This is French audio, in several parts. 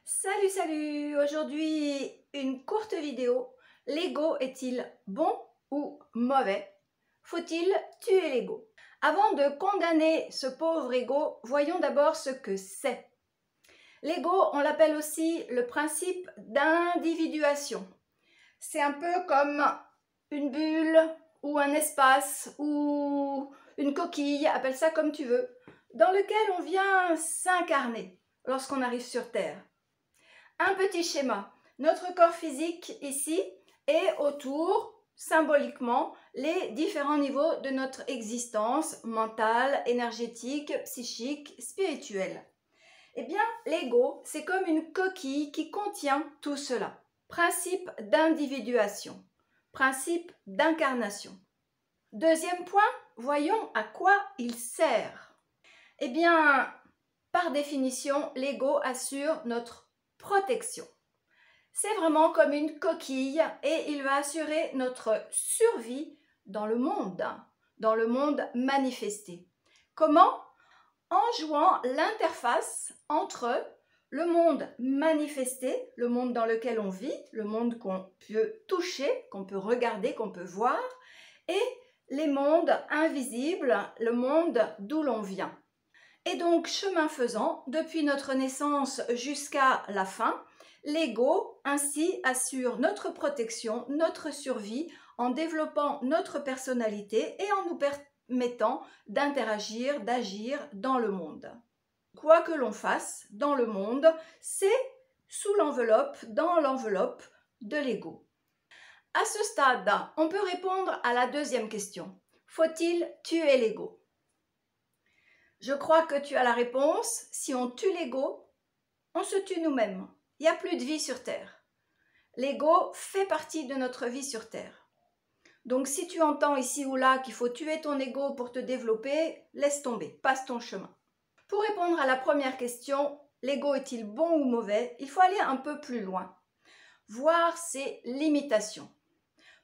Salut, salut! Aujourd'hui, une courte vidéo. L'ego est-il bon ou mauvais? Faut-il tuer l'ego? Avant de condamner ce pauvre ego, voyons d'abord ce que c'est. L'ego, on l'appelle aussi le principe d'individuation. C'est un peu comme une bulle ou un espace ou une coquille, appelle ça comme tu veux, dans lequel on vient s'incarner lorsqu'on arrive sur Terre. Un petit schéma. Notre corps physique ici et autour, symboliquement, les différents niveaux de notre existence mentale, énergétique, psychique, spirituelle. Eh bien, l'ego, c'est comme une coquille qui contient tout cela. Principe d'individuation, principe d'incarnation. Deuxième point, voyons à quoi il sert. Eh bien, par définition, l'ego assure notre protection. C'est vraiment comme une coquille et il va assurer notre survie dans le monde manifesté. Comment? En jouant l'interface entre le monde manifesté, le monde dans lequel on vit, le monde qu'on peut toucher, qu'on peut regarder, qu'on peut voir, et les mondes invisibles, le monde d'où l'on vient. Et donc, chemin faisant, depuis notre naissance jusqu'à la fin, l'ego ainsi assure notre protection, notre survie, en développant notre personnalité et en nous permettant d'interagir, d'agir dans le monde. Quoi que l'on fasse dans le monde, c'est sous l'enveloppe, dans l'enveloppe de l'ego. À ce stade, on peut répondre à la deuxième question. Faut-il tuer l'ego ? Je crois que tu as la réponse. Si on tue l'ego, on se tue nous-mêmes. Il n'y a plus de vie sur Terre. L'ego fait partie de notre vie sur Terre. Donc si tu entends ici ou là qu'il faut tuer ton ego pour te développer, laisse tomber, passe ton chemin. Pour répondre à la première question, l'ego est-il bon ou mauvais? Il faut aller un peu plus loin, voir ses limitations.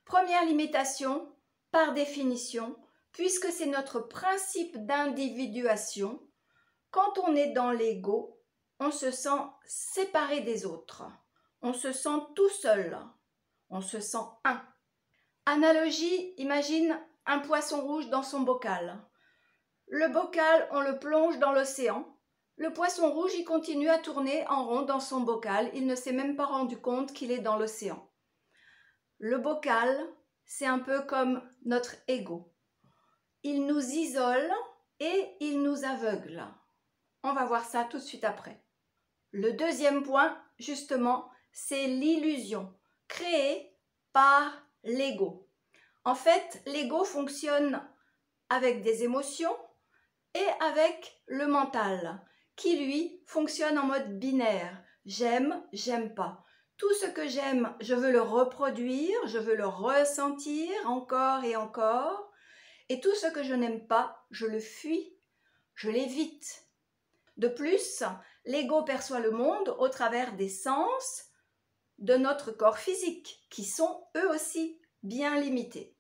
Première limitation, par définition, puisque c'est notre principe d'individuation, quand on est dans l'ego, on se sent séparé des autres, on se sent tout seul, on se sent un. Analogie, imagine un poisson rouge dans son bocal. Le bocal, on le plonge dans l'océan. Le poisson rouge, il continue à tourner en rond dans son bocal, il ne s'est même pas rendu compte qu'il est dans l'océan. Le bocal, c'est un peu comme notre ego. Il nous isole et il nous aveugle. On va voir ça tout de suite après. Le deuxième point, justement, c'est l'illusion créée par l'ego. En fait, l'ego fonctionne avec des émotions et avec le mental, qui lui fonctionne en mode binaire. J'aime, j'aime pas. Tout ce que j'aime, je veux le reproduire, je veux le ressentir encore et encore. Et tout ce que je n'aime pas, je le fuis, je l'évite. De plus, l'ego perçoit le monde au travers des sens de notre corps physique, qui sont eux aussi bien limités.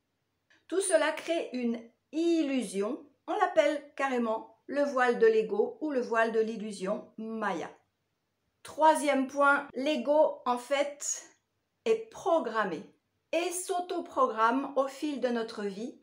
Tout cela crée une illusion, on l'appelle carrément le voile de l'ego ou le voile de l'illusion Maya. Troisième point, l'ego en fait est programmé et s'autoprogramme au fil de notre vie.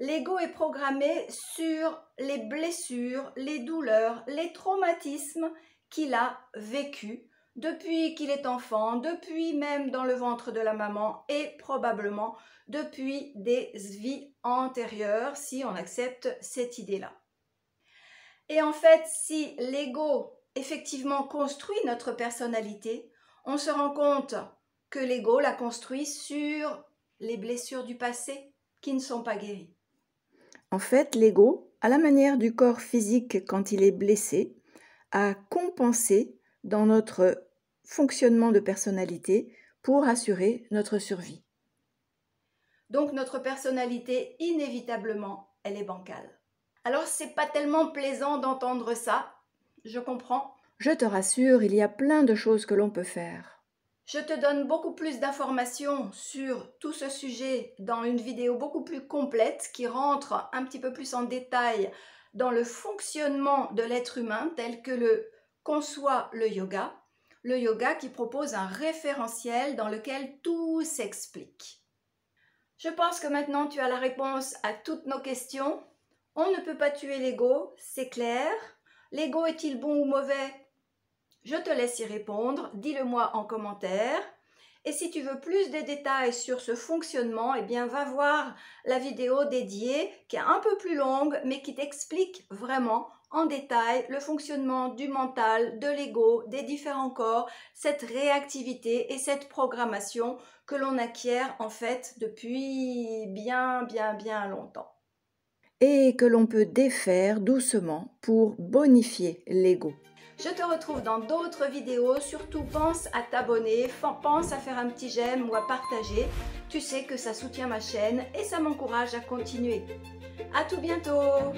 L'ego est programmé sur les blessures, les douleurs, les traumatismes qu'il a vécus depuis qu'il est enfant, depuis même dans le ventre de la maman et probablement depuis des vies antérieures, si on accepte cette idée-là. Et en fait, si l'ego effectivement construit notre personnalité, on se rend compte que l'ego l'a construit sur les blessures du passé qui ne sont pas guéries. En fait, l'ego, à la manière du corps physique quand il est blessé, a compensé dans notre fonctionnement de personnalité pour assurer notre survie. Donc notre personnalité, inévitablement, elle est bancale. Alors c'est pas tellement plaisant d'entendre ça, je comprends. Je te rassure, il y a plein de choses que l'on peut faire. Je te donne beaucoup plus d'informations sur tout ce sujet dans une vidéo beaucoup plus complète qui rentre un petit peu plus en détail dans le fonctionnement de l'être humain tel que le conçoit le yoga. le yoga qui propose un référentiel dans lequel tout s'explique. Je pense que maintenant tu as la réponse à toutes nos questions. On ne peut pas tuer l'ego, c'est clair. L'ego est-il bon ou mauvais? Je te laisse y répondre, dis-le-moi en commentaire. Et si tu veux plus de détails sur ce fonctionnement, eh bien va voir la vidéo dédiée qui est un peu plus longue mais qui t'explique vraiment en détail le fonctionnement du mental, de l'ego, des différents corps, cette réactivité et cette programmation que l'on acquiert en fait depuis bien longtemps. Et que l'on peut défaire doucement pour bonifier l'ego. Je te retrouve dans d'autres vidéos, surtout pense à t'abonner, pense à faire un petit j'aime ou à partager. Tu sais que ça soutient ma chaîne et ça m'encourage à continuer. À tout bientôt!